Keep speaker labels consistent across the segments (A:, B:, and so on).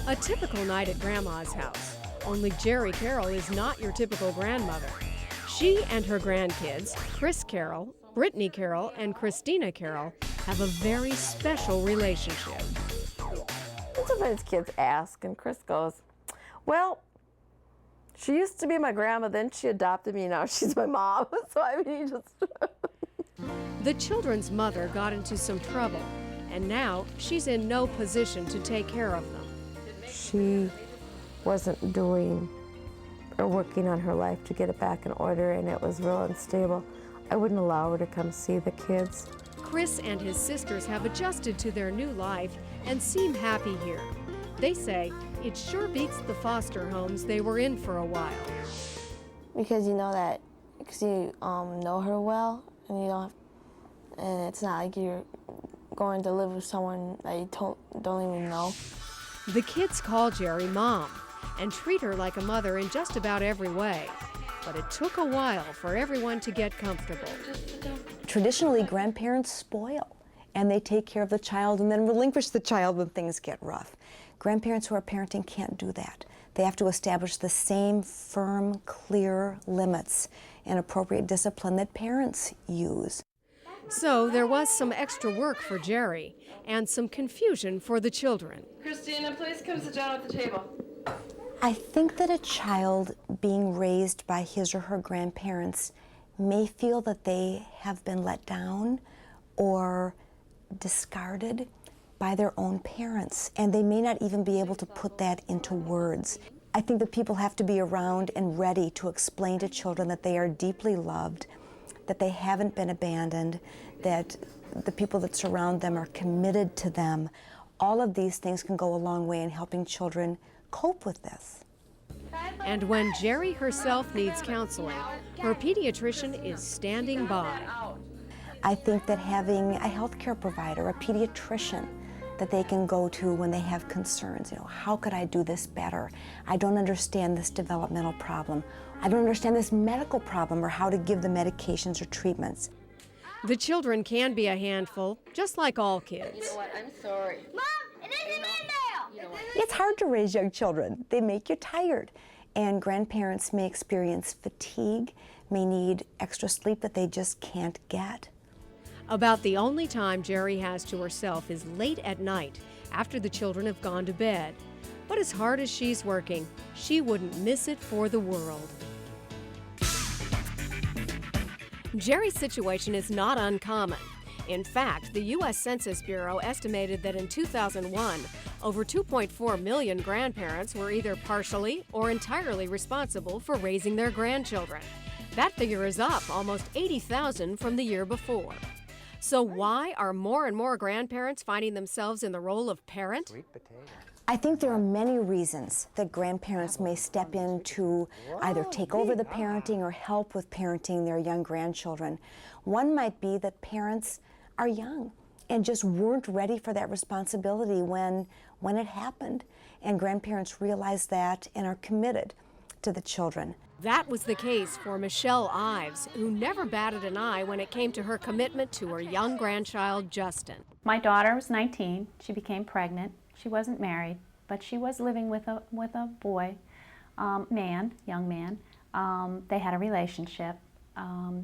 A: A typical night at Grandma's house. Only Jerry Carroll is not your typical grandmother. She and her grandkids, Chris Carroll, Brittany Carroll, and Christina Carroll, have a very special relationship.
B: Sometimes kids ask, and Chris goes, well, she used to be my grandma, then she adopted me, now she's my mom. So I mean, he just...
A: The children's mother got into some trouble, and now she's in no position to take care of them.
B: She wasn't doing or working on her life to get it back in order, and it was real unstable. I wouldn't allow her to come see the kids.
A: Chris and his sisters have adjusted to their new life and seem happy here. They say it sure beats the foster homes they were in for a while.
C: Because you know that, because you know her well, and you don't have, and it's not like you're going to live with someone that you don't even know.
A: The kids call Jerry Mom and treat her like a mother in just about every way. But it took a while for everyone to get comfortable.
D: Traditionally, grandparents spoil, and they take care of the child and then relinquish the child when things get rough. Grandparents who are parenting can't do that. They have to establish the same firm, clear limits and appropriate discipline that parents use.
A: So there was some extra work for Jerry and some confusion for the children.
B: Christina, please come sit down at the table.
D: I think that a child being raised by his or her grandparents may feel that they have been let down or discarded by their own parents, and they may not even be able to put that into words. I think that people have to be around and ready to explain to children that they are deeply loved, that they haven't been abandoned, that the people that surround them are committed to them. All of these things can go a long way in helping children cope with this.
A: And when Jerry herself needs counseling, her pediatrician is standing by.
D: I think that having a healthcare provider, a pediatrician, that they can go to when they have concerns. You know, how could I do this better? I don't understand this developmental problem. I don't understand this medical problem, or how to give the medications or treatments.
A: The children can be a handful, just like all kids.
B: You know what? I'm sorry.
E: Mom, it isn't in there!
B: You know what?
D: It's hard to raise young children. They make you tired. And grandparents may experience fatigue, may need extra sleep that they just can't get.
A: About the only time Jerry has to herself is late at night after the children have gone to bed. But as hard as she's working, she wouldn't miss it for the world. Jerry's situation is not uncommon. In fact, the U.S. Census Bureau estimated that in 2001, over 2.4 million grandparents were either partially or entirely responsible for raising their grandchildren. That figure is up almost 80,000 from the year before. So why are more and more grandparents finding themselves in the role of parent?
D: I think there are many reasons that grandparents may step in to either take over the parenting or help with parenting their young grandchildren. One might be that parents are young and just weren't ready for that responsibility when it happened, and grandparents realize that and are committed to the children.
A: That was the case for Michelle Ives, who never batted an eye when it came to her commitment to her young grandchild, Justin.
F: My daughter was 19. She became pregnant. She wasn't married, but she was living with a boy, young man. They had a relationship.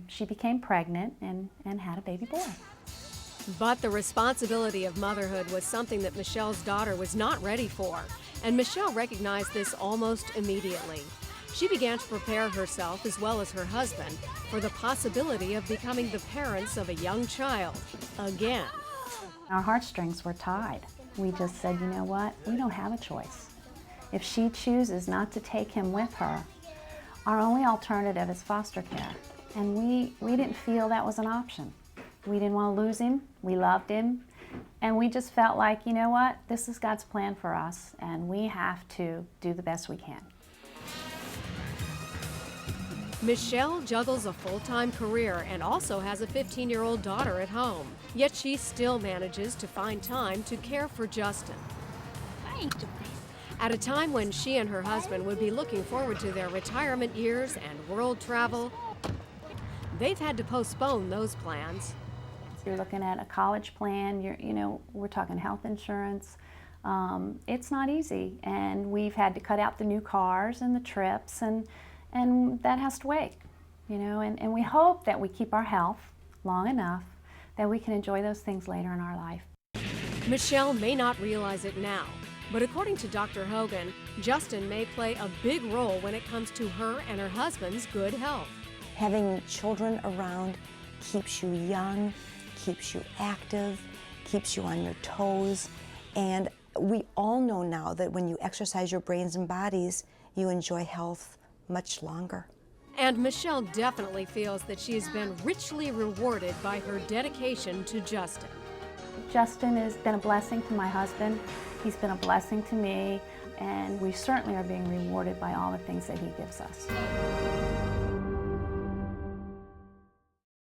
F: She became pregnant and had a baby boy.
A: But the responsibility of motherhood was something that Michelle's daughter was not ready for, and Michelle recognized this almost immediately. She began to prepare herself, as well as her husband, for the possibility of becoming the parents of a young child again.
F: Our heartstrings were tied. We just said, you know what, we don't have a choice. If she chooses not to take him with her, our only alternative is foster care. And we didn't feel that was an option. We didn't want to lose him, we loved him, and we just felt like, you know what, this is God's plan for us, and we have to do the best we can.
A: Michelle juggles a full-time career and also has a 15-year-old daughter at home. Yet she still manages to find time to care for Justin. At a time when she and her husband would be looking forward to their retirement years and world travel, they've had to postpone those plans.
F: You're looking at a college plan, we're talking health insurance, It's not easy, and we've had to cut out the new cars and the trips, and that has to wait, you know, and we hope that we keep our health long enough that we can enjoy those things later in our life.
A: Michelle may not realize it now, but according to Dr. Hogan, Justin may play a big role when it comes to her and her husband's good health.
D: Having children around keeps you young, keeps you active, keeps you on your toes, and we all know now that when you exercise your brains and bodies, you enjoy health much longer.
A: And Michelle definitely feels that she has been richly rewarded by her dedication to Justin.
F: Justin has been a blessing to my husband. He's been a blessing to me, and we certainly are being rewarded by all the things that he gives us.